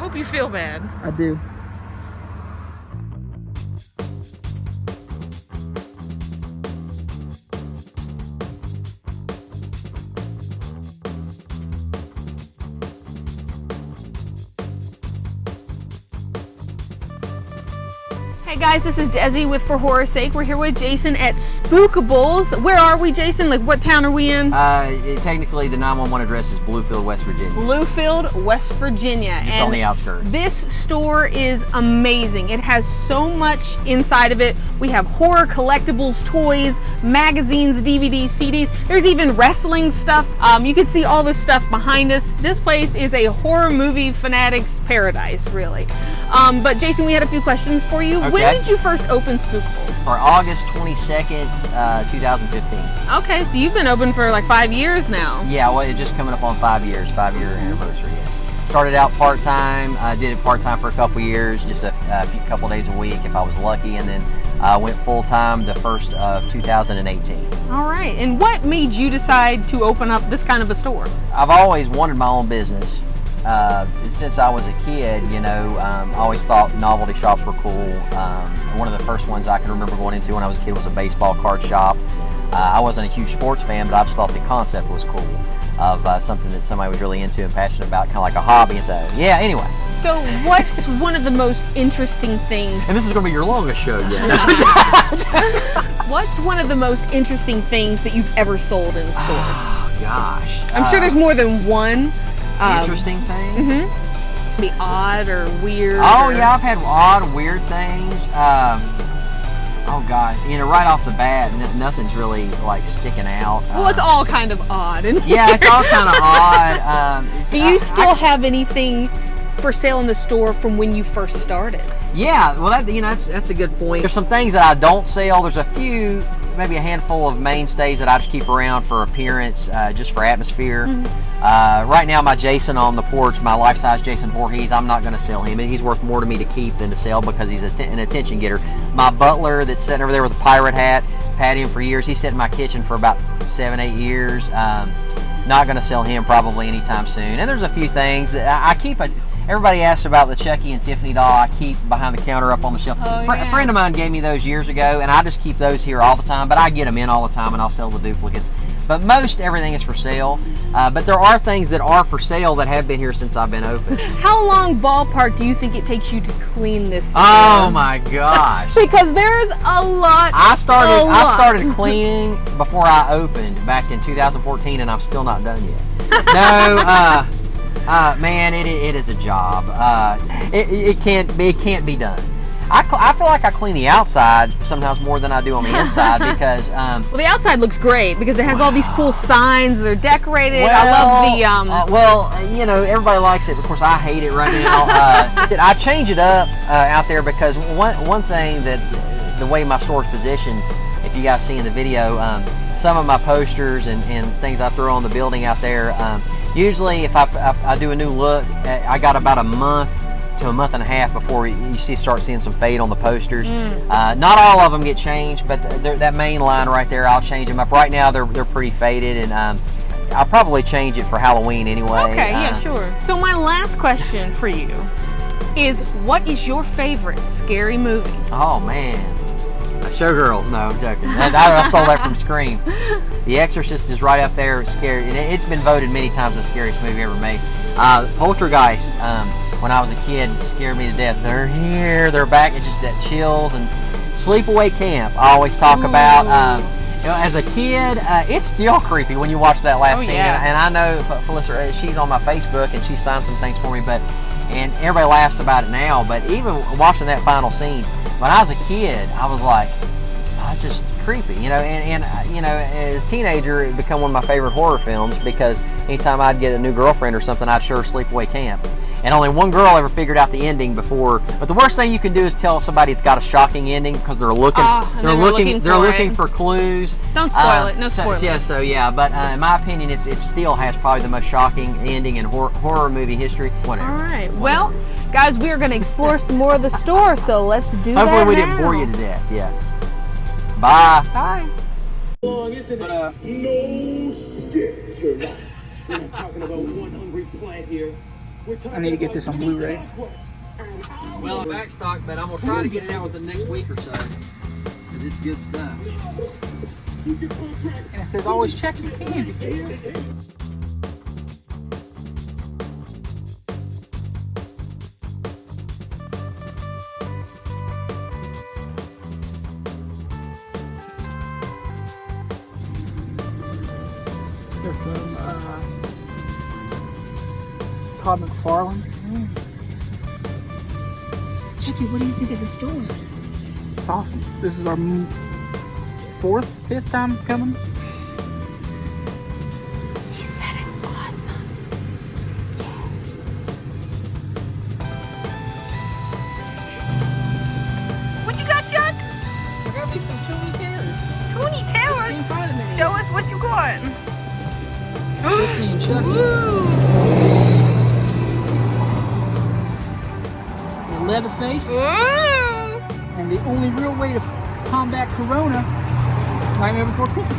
Hope you feel bad. I do. Hey guys, this is Dezi with For Horror's Sake. We're here with Jason at Spookables. Where are we, Jason? Like, what town are we in? Technically, the 911 address is Bluefield, West Virginia. Bluefield, West Virginia. Just on the outskirts. This store is amazing. It has so much inside of it. We have horror collectibles, toys, magazines, DVDs, CDs. There's even wrestling stuff. You can see all this stuff behind us. This place is a horror movie fanatic's paradise, really. But Jason, we had a few questions for you. Okay. When did you first open Spookables? For August 22nd, 2015. Okay, so you've been open for like 5 years now. Yeah, well, it's just coming up on 5 years, 5-year anniversary. Yeah. Started out part-time, did it part-time for a couple years, just a couple days a week if I was lucky, and then went full-time the first of 2018. All right, and what made you decide to open up this kind of a store? I've always wanted my own business. Since I was a kid, you know, I always thought novelty shops were cool. One of the first ones I can remember going into when I was a kid was a baseball card shop. I wasn't a huge sports fan, but I just thought the concept was cool of something that somebody was really into and passionate about, kind of like a hobby. So, yeah, anyway. So what's one of the most interesting things? And this is going to be your longest show yet. What's one of the most interesting things that you've ever sold in a store? Oh, gosh. I'm sure there's more than one. Interesting thing? Mm-hmm. Be odd or weird. Oh, yeah, I've had odd, weird things. Oh, God. You know, right off the bat, nothing's really, like, sticking out. Well, it's all kind of odd. Yeah, it's all kind of odd. Do you still have anything for sale in the store from when you first started? Yeah, well, that's a good point. There's some things that I don't sell. There's a few, maybe a handful of mainstays that I just keep around for appearance, just for atmosphere. Mm-hmm. Right now, my Jason on the porch, my life-size Jason Voorhees, I'm not going to sell him. He's worth more to me to keep than to sell because he's an attention getter. My butler that's sitting over there with a pirate hat, had him for years. He's sat in my kitchen for about 7-8 years. Not going to sell him probably anytime soon. And there's a few things that I keep. Everybody asks about the Chucky and Tiffany doll I keep behind the counter up on the shelf. Oh, yeah. A friend of mine gave me those years ago, and I just keep those here all the time, but I get them in all the time, and I'll sell the duplicates. But most everything is for sale. But there are things that are for sale that have been here since I've been open. How long, ballpark, do you think it takes you to clean this store? Oh, my gosh. Because there's a lot. I started cleaning before I opened back in 2014, and I'm still not done yet. No, man, it is a job. It can't be done. I feel like I clean the outside sometimes more than I do on the inside because. Well, the outside looks great because it has all these cool signs. They're decorated. Well, I love the. Well, you know, everybody likes it. Of course, I hate it right now. I change it up out there because one thing that the way my store is positioned, if you guys see in the video, some of my posters and things I throw on the building out there. Usually, if I do a new look, I got about a month to a month and a half before you start seeing some fade on the posters. Not all of them get changed, but that main line right there, I'll change them up. Right now, they're pretty faded, and I'll probably change it for Halloween anyway. Okay, yeah, sure. So my last question for you is, what is your favorite scary movie? Oh, man. Showgirls, no, I'm joking. I stole that from Scream. The Exorcist is right up there. It's scary, and it's been voted many times the scariest movie ever made. Poltergeist, when I was a kid, scared me to death. They're here, they're back. It's just that chills. And Sleepaway Camp, I always talk about. You know, as a kid, it's still creepy when you watch that last scene. Yeah. And I know Felicity, she's on my Facebook, and she signed some things for me. And everybody laughs about it now. But even watching that final scene, when I was a kid, I was like, oh, it's just creepy, you know. And you know, as a teenager, it became one of my favorite horror films because anytime I'd get a new girlfriend or something, I'd show her Sleepaway Camp. And only one girl ever figured out the ending before. But the worst thing you can do is tell somebody it's got a shocking ending because they're looking, they're looking for clues. Don't spoil it. No spoilers. Yeah. But in my opinion, it still has probably the most shocking ending in horror movie history. Whatever. All right. Well, guys, we are going to explore some more of the store, so let's do that. Hopefully, we didn't bore you to death. Yeah. Bye. Bye. No shit, sir. We're not talking about one hungry plant here. I need to get this on Blu-ray. Well, back stock, but I'm gonna try to get it out within the next week or so, because it's good stuff. And it says always check your candy. There's some Todd McFarlane. Chucky, what do you think of the store? It's awesome. This is our fifth time coming. He said it's awesome. What you got, Chuck? I got me some Tony Towers. Tony Towers? Show us what you got. Tiffany and Chucky. The Leatherface. Ooh. And the only real way to combat Corona, Nightmare Before Christmas.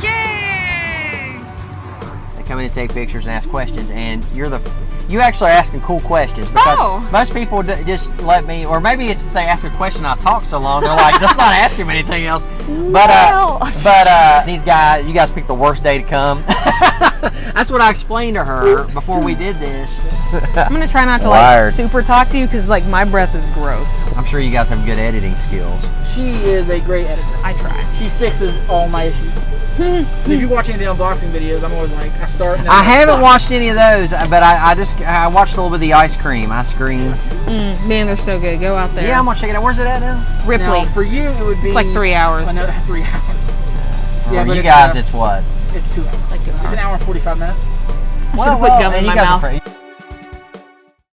Yay! They come in and take pictures and ask questions, and you actually are asking cool questions, because most people just let me, or maybe it's to say ask a question. I talk so long, they're like, let's not ask him anything else. But these guys, you guys picked the worst day to come. That's what I explained to her before we did this. I'm gonna try not to like super talk to you, because like my breath is gross. I'm sure you guys have good editing skills. She is a great editor. I try. She fixes all my issues. If you watch any of the unboxing videos, I'm always like, I start. And I haven't watched any of those, but I watched a little bit of the ice cream. Man, they're so good. Go out there. Yeah, I'm gonna check it out. Where's it at now? Ripley. Now, for you, it would be. It's like 3 hours. Another 3 hours. Yeah, but you guys, it's what? It's 2 hours. Like 2 hours. It's an hour and 45 minutes. I should have put gum in my mouth.